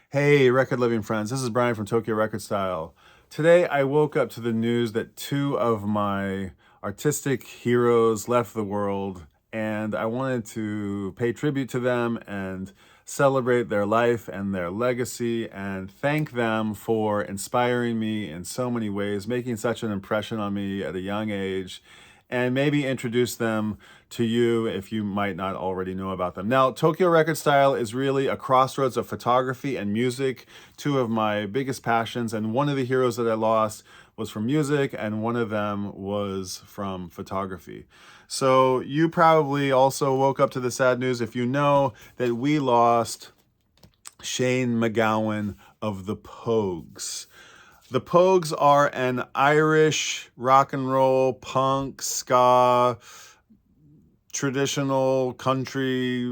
Hey, record living friends, this is Brian from Tokyo Record Style. Today I woke up to the news that two of my artistic heroes left the world, and I wanted to pay tribute to them and celebrate their life and their legacy and thank them for inspiring me in so many ways, making such an impression on me at a young age, and maybe introduce them to you if you might not already know about them. Now, Tokyo Record Style is really a crossroads of photography and music, two of my biggest passions, and one of the heroes that I lost was from music, and one of them was from photography. So you probably also woke up to the sad news if you know that we lost Shane MacGowan of the Pogues. The Pogues are an Irish rock and roll, punk, ska, traditional country,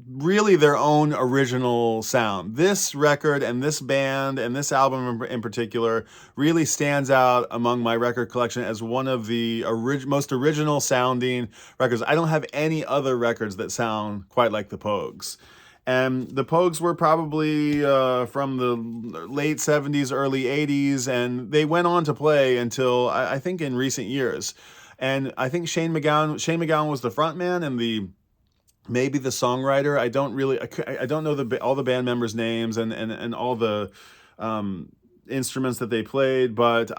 really their own original sound. This record and this band and this album in particular really stands out among my record collection as one of the most original sounding records. I don't have any other records that sound quite like the Pogues. And the Pogues were probably from the late 70s, early 80s, and they went on to play until I think in recent years. And I think Shane MacGowan was the front man and maybe the songwriter. I don't know all the band members' names and all the instruments that they played, but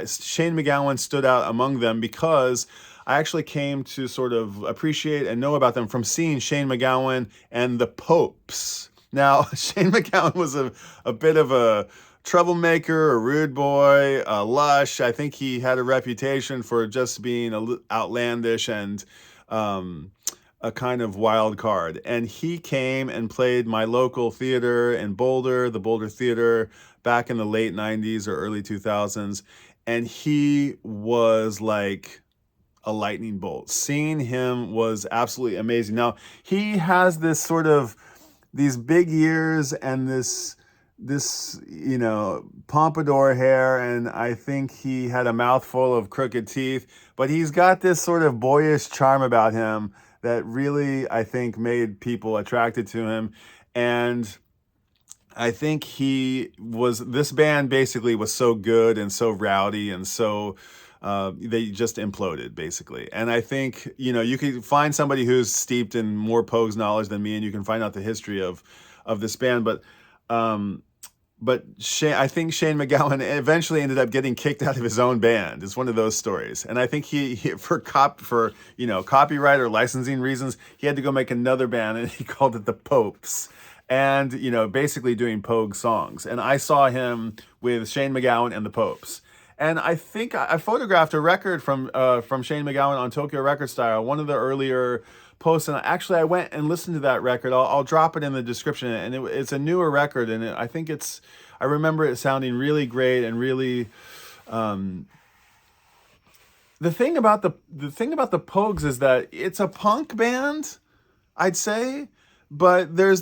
Shane MacGowan stood out among them because I actually came to sort of appreciate and know about them from seeing Shane MacGowan and the Popes. Now, Shane MacGowan was a bit of a troublemaker, a rude boy, a lush. I think he had a reputation for just being outlandish and a kind of wild card. And he came and played my local theater in Boulder, the Boulder Theater, back in the late 90s or early 2000s. And he was like a lightning bolt. Seeing him was absolutely amazing. Now, he has this sort of these big ears and this pompadour hair, and I think he had a mouthful of crooked teeth, but he's got this sort of boyish charm about him that really, I think, made people attracted to him. And I think this band basically was so good and so rowdy and so they just imploded basically. And I think, you could find somebody who's steeped in more Pogues knowledge than me, and you can find out the history of this band. But I think Shane MacGowan eventually ended up getting kicked out of his own band. It's one of those stories. And I think he for copyright or licensing reasons, he had to go make another band, and he called it the Popes. And, basically doing Pogue songs. And I saw him with Shane MacGowan and the Popes. And I think I photographed a record from Shane MacGowan on Tokyo Record Style, one of the earlier posts. And actually, I went and listened to that record. I'll drop it in the description. And it's a newer record. And I remember it sounding really great and really. The thing about the Pogues is that it's a punk band, I'd say. But they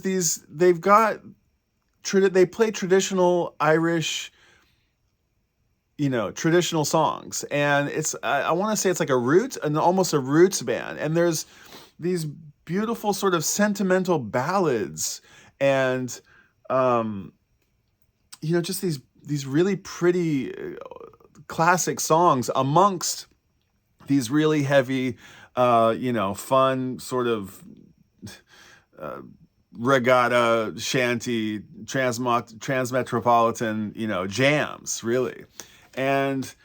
play traditional Irish, traditional songs. And I want to say it's like almost a roots band. And there's these beautiful sort of sentimental ballads and, just these really pretty classic songs amongst these really heavy, fun sort of regatta, shanty, transmetropolitan, jams, really. And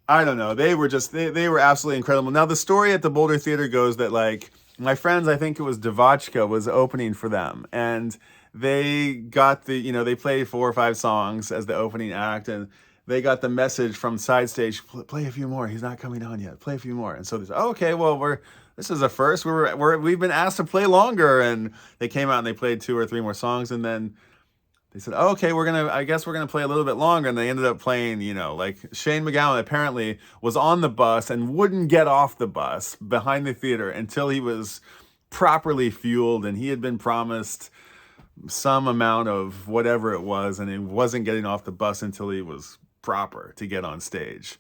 I don't know, they were absolutely incredible. Now, the story at the Boulder Theater goes that, like, my friends, I think it was Devotchka, was opening for them. And they got they played 4 or 5 songs as the opening act, and they got the message from side stage, play a few more. He's not coming on yet. Play a few more. And so they said, oh, okay, well, this is a first. We've been asked to play longer. And they came out and they played 2 or 3 more songs. And then they said, oh, okay, I guess we're going to play a little bit longer. And they ended up playing, like Shane MacGowan apparently was on the bus and wouldn't get off the bus behind the theater until he was properly fueled. And he had been promised some amount of whatever it was. And he wasn't getting off the bus until he was proper to get on stage.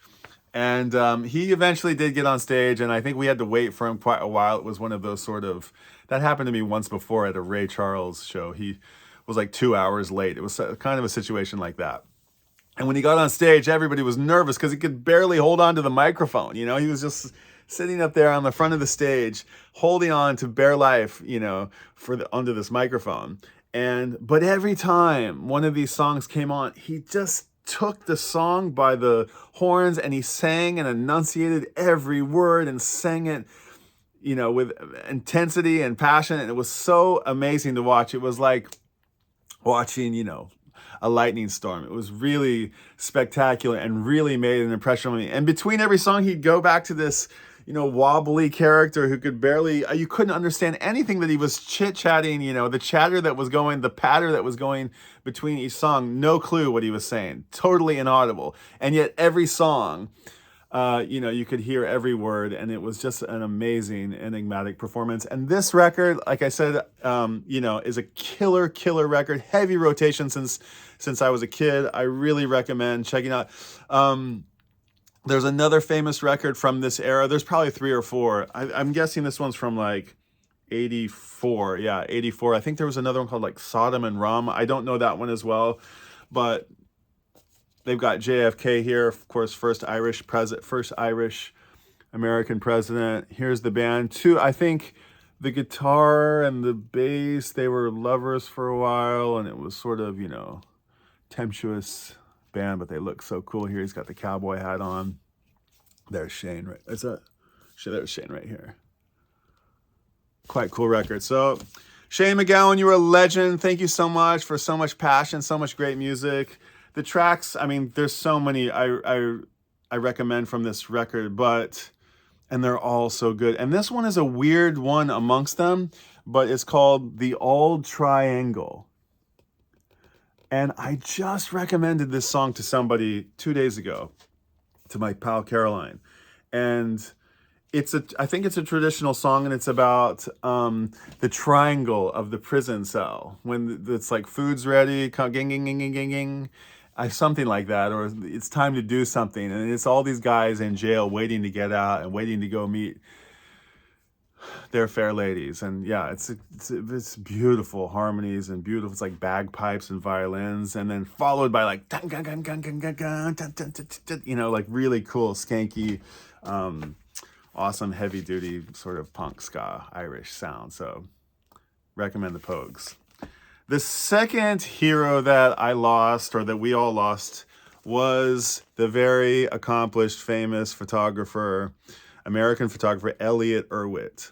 And he eventually did get on stage, and I think we had to wait for him quite a while. It was one of those that happened to me once before at a Ray Charles show. was like 2 hours late. It was kind of a situation like that. And when he got on stage, everybody was nervous because he could barely hold on to the microphone. You know, he was just sitting up there on the front of the stage, holding on to bare life, you know, onto this microphone. But every time one of these songs came on, he just took the song by the horns and he sang and enunciated every word and sang it, you know, with intensity and passion. And it was so amazing to watch. It was like watching, you know, a lightning storm. It was really spectacular and really made an impression on me. And between every song, he'd go back to this, you know, wobbly character who could barely, you couldn't understand anything that he was chit-chatting, you know, the chatter that was going, the patter that was going between each song, no clue what he was saying, totally inaudible. And yet every song, you know, you could hear every word, and it was just an amazing, enigmatic performance. And this record, like I said, you know, is a killer record, heavy rotation since I was a kid. I really recommend checking out. There's another famous record from this era. There's probably 3 or 4. I'm guessing this one's from like 84. Yeah, 84. I think there was another one called like Sodom and Rum. I don't know that one as well, but they've got JFK here, of course, first Irish American president. Here's the band. Too, I think the guitar and the bass, they were lovers for a while, and it was sort of, you know, tempestuous band, but they look so cool here. He's got the cowboy hat on. There's Shane, right? There's Shane right here. Quite cool record. So, Shane MacGowan, you're a legend. Thank you so much for so much passion, so much great music. The tracks, I mean, there's so many I recommend from this record, and they're all so good. And this one is a weird one amongst them, but it's called The Old Triangle. And I just recommended this song to somebody 2 days ago, to my pal Caroline. And I think it's a traditional song, and it's about the triangle of the prison cell. When it's like food's ready, ging, ging, ging, ging, ging, ging, something like that, or it's time to do something. And it's all these guys in jail waiting to get out and waiting to go meet their fair ladies. And yeah, it's beautiful harmonies and beautiful. It's like bagpipes and violins, and then followed by like, you know, like really cool, skanky, awesome heavy duty sort of punk ska Irish sound. So recommend the Pogues. The second hero that I lost, or that we all lost, was the very accomplished, famous photographer, American photographer, Elliott Erwitt.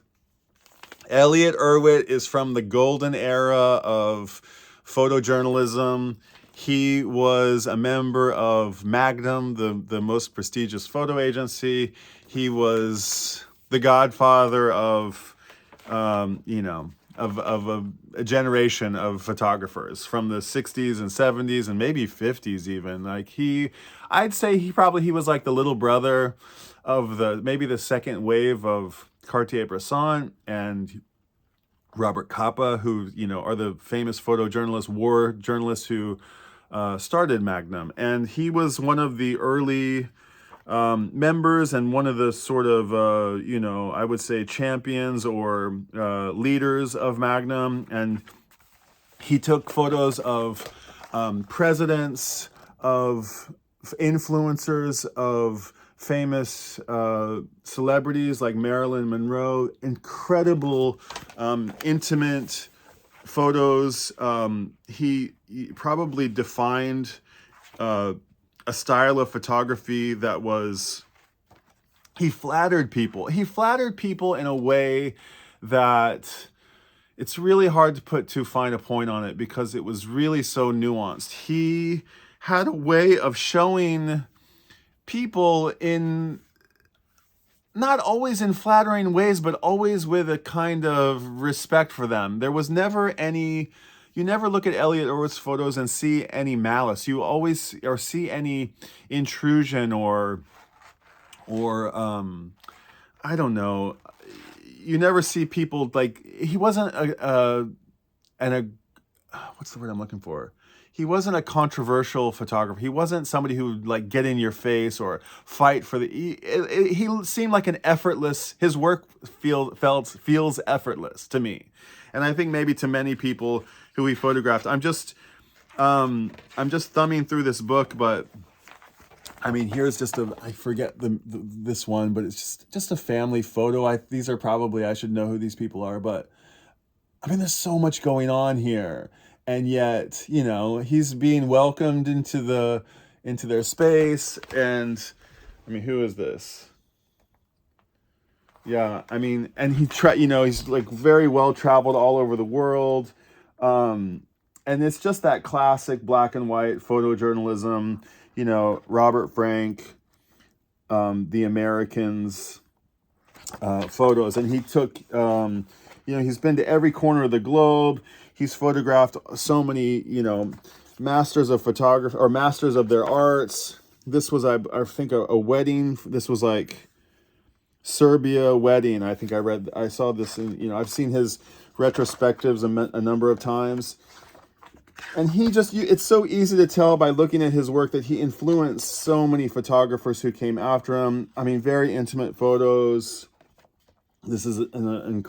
Elliott Erwitt is from the golden era of photojournalism. He was a member of Magnum, the most prestigious photo agency. He was the godfather of, you know, of a generation of photographers from the 60s and 70s and maybe 50s even. Like I'd say he was like the little brother of maybe the second wave of Cartier-Bresson and Robert Capa, who, you know, are the famous photojournalists, war journalists who started Magnum. And he was one of the early members and one of the sort of, you know, I would say champions or leaders of Magnum. And he took photos of presidents, of influencers, of famous celebrities like Marilyn Monroe, incredible, intimate photos. He probably defined a style of photography that was, he flattered people. He flattered people in a way that it's really hard to find a point on it, because it was really so nuanced. He had a way of showing people in, not always in flattering ways, but always with a kind of respect for them. There was never any, you never look at Elliott Erwitt's photos and see any malice. You always, or see any intrusion or I don't know. You never see people like, he wasn't what's the word I'm looking for? He wasn't a controversial photographer. He wasn't somebody who would like get in your face or fight for he seemed like an effortless, his work feels effortless to me. And I think maybe to many people, who he photographed. I'm just thumbing through this book, but I mean, here's just I forget this one, but it's just a family photo. These are probably, I should know who these people are, but I mean, there's so much going on here. And yet, you know, he's being welcomed into their space. And I mean, who is this? Yeah, I mean, and he's like very well traveled all over the world. And it's just that classic black and white photojournalism, you know, Robert Frank, the Americans, photos. And he took, he's been to every corner of the globe. He's photographed so many, you know, masters of photography or masters of their arts. This was, I think, a wedding. This was like Serbia wedding. I think I saw this in, you know, I've seen his retrospectives a number of times. And it's so easy to tell by looking at his work that he influenced so many photographers who came after him. I mean, very intimate photos. This is an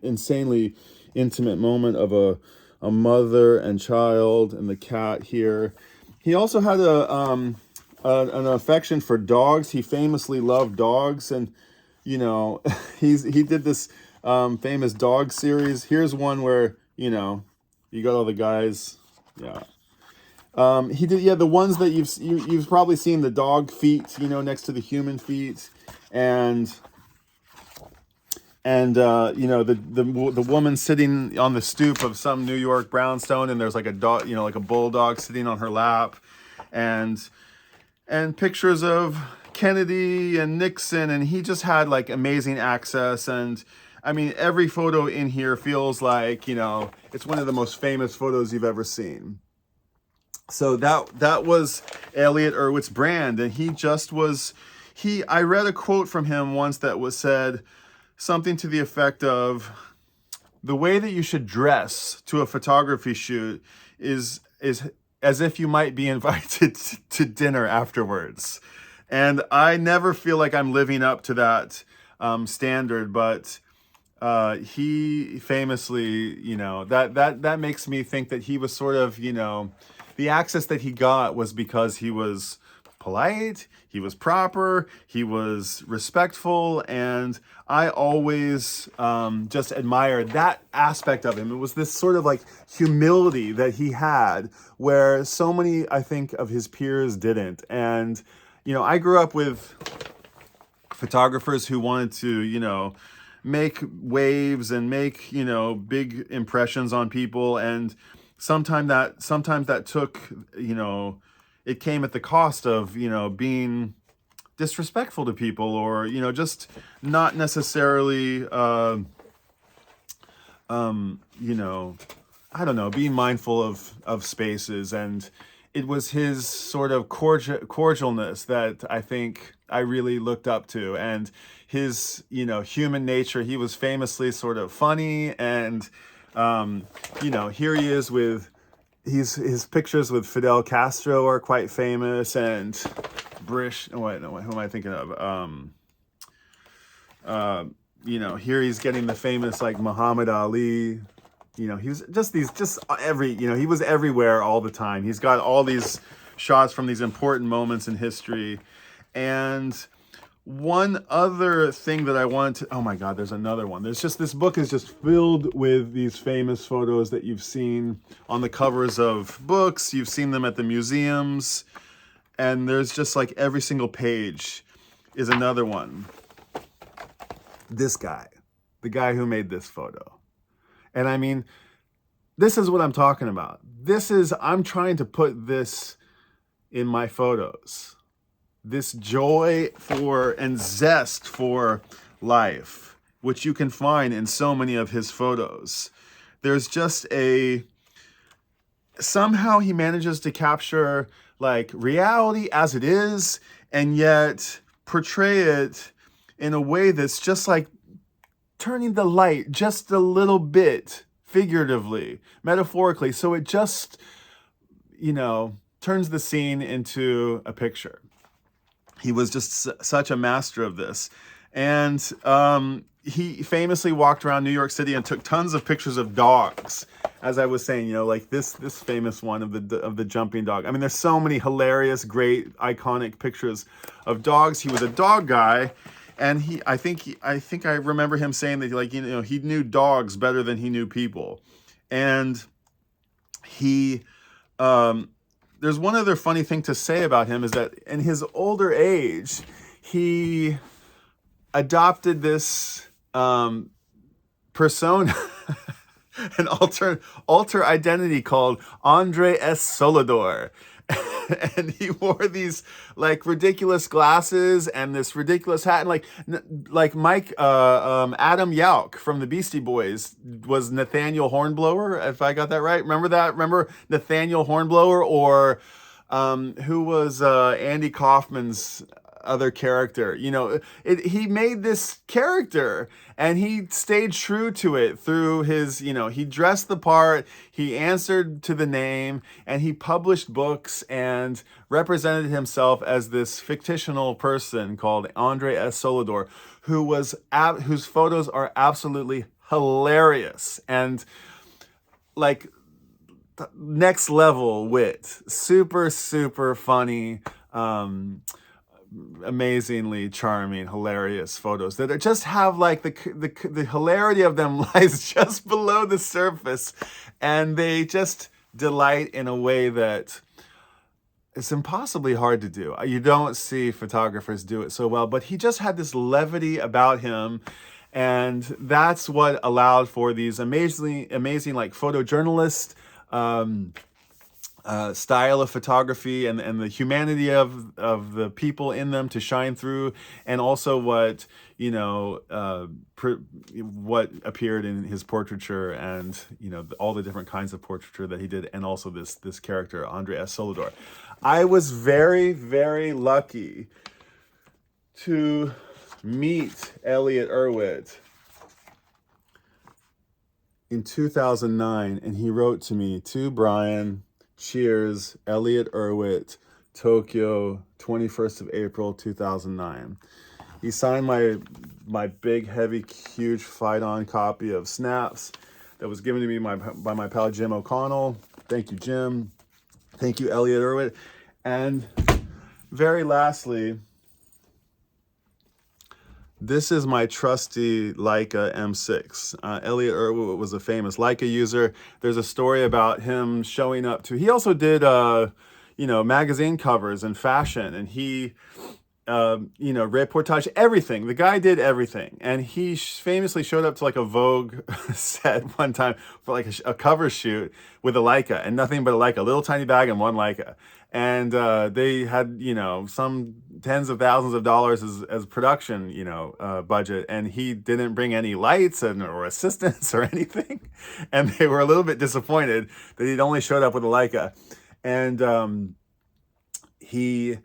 insanely intimate moment of a mother and child and the cat here. He also had an affection for dogs. He famously loved dogs, and you know, he did this famous dog series. Here's one where, you know, you got all the guys. Yeah. He did, yeah, the ones that you've probably seen, the dog feet, you know, next to the human feet, and you know, the woman sitting on the stoop of some New York brownstone, and there's like a dog, you know, like a bulldog sitting on her lap, and pictures of Kennedy and Nixon, and he just had like amazing access. And I mean, every photo in here feels like, you know, it's one of the most famous photos you've ever seen. So that was Elliott Erwitt's brand, and I read a quote from him once that was said something to the effect of, the way that you should dress to a photography shoot is as if you might be invited to dinner afterwards. And I never feel like I'm living up to that standard, but he famously, you know, that makes me think that he was sort of, you know, the access that he got was because he was polite, he was proper, he was respectful, and I always just admired that aspect of him. It was this sort of like humility that he had, where so many, I think, of his peers didn't. And, you know, I grew up with photographers who wanted to, you know, make waves and make, you know, big impressions on people, and sometimes that took, you know, it came at the cost of, you know, being disrespectful to people, or, you know, just not necessarily, you know, I don't know, being mindful of spaces. And it was his sort of cordialness that I think I really looked up to, and his, you know, human nature. He was famously sort of funny, and you know, here he is with his pictures with Fidel Castro are quite famous, and who am I thinking of? You know, here he's getting the famous like Muhammad Ali. You know, he was you know, he was everywhere all the time. He's got all these shots from these important moments in history. And one other thing that I want to, oh my God, there's another one. This book is just filled with these famous photos that you've seen on the covers of books. You've seen them at the museums. And there's just like every single page is another one. This guy, the guy who made this photo. And I mean, this is what I'm talking about. I'm trying to put this in my photos. This joy for and zest for life, which you can find in so many of his photos. There's just somehow he manages to capture like reality as it is, and yet portray it in a way that's just like turning the light just a little bit, figuratively, metaphorically, so it just, you know, turns the scene into a picture. He was just such a master of this. And, he famously walked around New York City and took tons of pictures of dogs. As I was saying, you know, like this famous one of the jumping dog. I mean, there's so many hilarious, great, iconic pictures of dogs. He was a dog guy, and I think I remember him saying that, like, you know, he knew dogs better than he knew people. And he there's one other funny thing to say about him, is that in his older age, he adopted this persona, an alter identity called Andre S. Solador. And he wore these like ridiculous glasses and this ridiculous hat, and like Mike Adam Yauch from the Beastie Boys was Nathaniel Hornblower, if I got that right. Remember that? Remember Nathaniel Hornblower? Or who was Andy Kaufman's other character? You know, he made this character and he stayed true to it through his, you know, he dressed the part, he answered to the name, and he published books and represented himself as this fictional person called Andre S. Solador, whose photos are absolutely hilarious and like next level wit, super funny, amazingly charming, hilarious photos that are just have like the hilarity of them lies just below the surface, and they just delight in a way that it's impossibly hard to do. You don't see photographers do it so well, but he just had this levity about him, and that's what allowed for these amazing like photojournalist style of photography, and the humanity of the people in them to shine through, and also what, you know, what appeared in his portraiture, and, you know, all the different kinds of portraiture that he did, and also this character Andre S. Solador. I was very lucky to meet Elliott Erwitt in 2009, and he wrote to me, "To Brian, cheers, Elliott Erwitt, Tokyo, 21st of April, 2009. He signed my big, heavy, huge fight-on copy of Snaps that was given to me by my pal Jim O'Connell. Thank you, Jim. Thank you, Elliott Erwitt. And very lastly, this is my trusty Leica M6. Elliott Erwitt was a famous Leica user. There's a story about him showing up to, he also did, you know, magazine covers and fashion, and he, you know, reportage, everything. The guy did everything. And he famously showed up to like a Vogue set one time for like a cover shoot with a Leica, and nothing but a Leica, a little tiny bag and one Leica. And they had, you know, some tens of thousands of dollars as production, you know, budget. And he didn't bring any lights or assistants or anything. And they were a little bit disappointed that he'd only showed up with a Leica. And he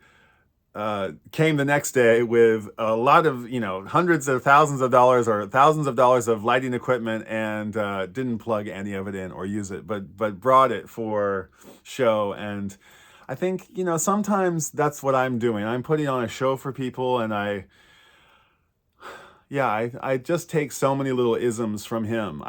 came the next day with a lot of, you know, hundreds of thousands of dollars or thousands of dollars of lighting equipment, and didn't plug any of it in or use it, but brought it for show. And I think, you know, sometimes that's what I'm doing. I'm putting on a show for people, and I just take so many little isms from him.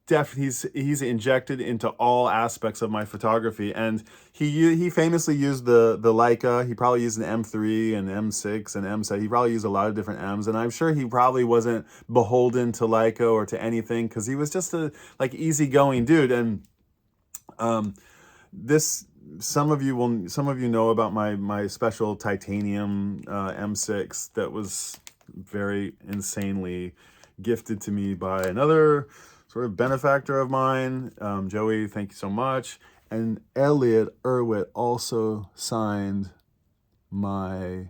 He's injected into all aspects of my photography, and he famously used the Leica. He probably used an M3 and M6 and M7. He probably used a lot of different M's, and I'm sure he probably wasn't beholden to Leica or to anything, because he was just a like easygoing dude. And some of you know about my special titanium M6 that was very insanely gifted to me by another sort of benefactor of mine, Joey. Thank you so much. And Elliott Erwitt also signed my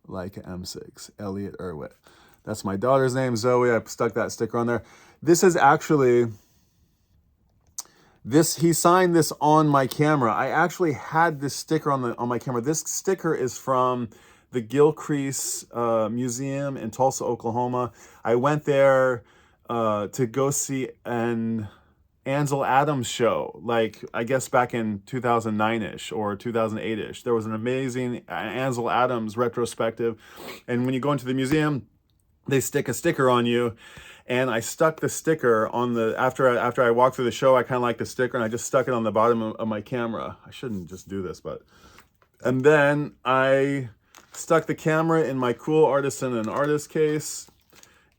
Leica M6. Elliott Erwitt. That's my daughter's name, Zoe. I stuck that sticker on there. This is actually. He signed this on my camera. I actually had this sticker on my camera. This sticker is from the Gilcrease Museum in Tulsa, Oklahoma. I went there to go see an Ansel Adams show, like I guess back in 2009-ish or 2008-ish. There was an amazing Ansel Adams retrospective. And when you go into the museum, they stick a sticker on you. And I stuck the sticker on the, after I walked through the show, I kind of liked the sticker, and I just stuck it on the bottom of my camera. I shouldn't just do this, but, and then I stuck the camera in my cool artisan and artist case,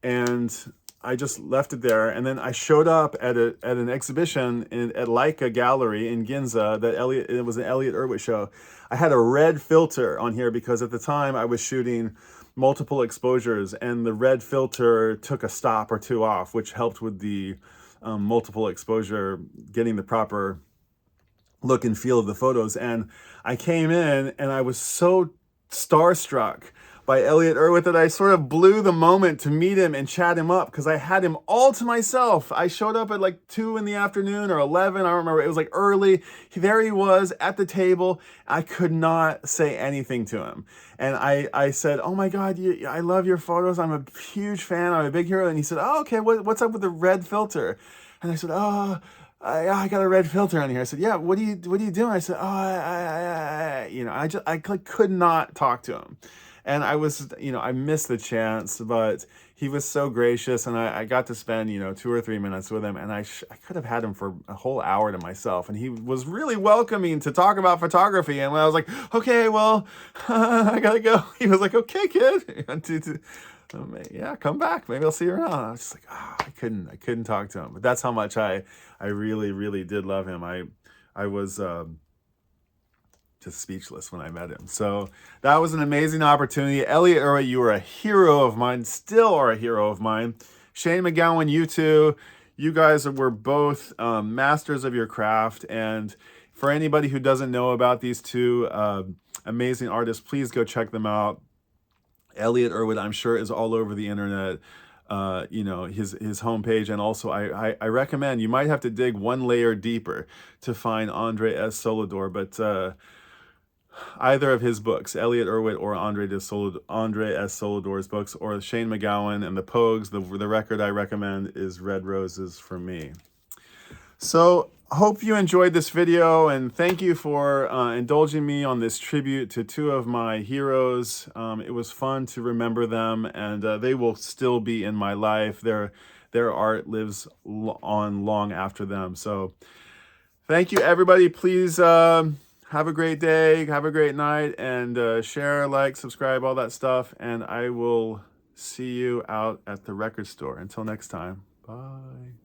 and I just left it there. And then I showed up at an exhibition at Leica Gallery in Ginza that it was an Elliott Erwitt show. I had a red filter on here because at the time I was shooting multiple exposures, and the red filter took a stop or two off, which helped with the multiple exposure, getting the proper look and feel of the photos. And I came in and I was so starstruck by Elliott Erwitt that I sort of blew the moment to meet him and chat him up, because I had him all to myself. I showed up at like 2 in the afternoon or 11, I don't remember. It was like early. There he was at the table. I could not say anything to him. And I said, oh my God, I love your photos. I'm a huge fan. I'm a big hero. And he said, oh, okay, what's up with the red filter? And I said, oh, I got a red filter on here. I said, yeah, what are you doing? I said, oh, I could not talk to him. And I was, I missed the chance, but he was so gracious, and I got to spend, 2 or 3 minutes with him, and I could have had him for a whole hour to myself. And he was really welcoming to talk about photography. And when I was like, okay, well, I gotta go, he was like, okay, kid. Yeah, come back. Maybe I'll see you around. I was just like, I couldn't talk to him. But that's how much I really, really did love him. I was just speechless when I met him. So that was an amazing opportunity. Elliott Erwitt, you are a hero of mine, still are a hero of mine. Shane MacGowan, you too. You guys were both masters of your craft. And for anybody who doesn't know about these two amazing artists, please go check them out. Elliott Erwitt, I'm sure, is all over the internet. His homepage, and also I recommend, you might have to dig one layer deeper to find Andre S. Solidor, but either of his books, Elliott Erwitt or Andre S. Solidor's books, or Shane MacGowan and the Pogues, the record I recommend is Red Roses for me. So hope you enjoyed this video, and thank you for indulging me on this tribute to 2 of my heroes. It was fun to remember them, and they will still be in my life. Their art lives on long after them. So thank you, everybody. Please have a great day, have a great night, and share, like, subscribe, all that stuff. And I will see you out at the record store. Until next time, bye.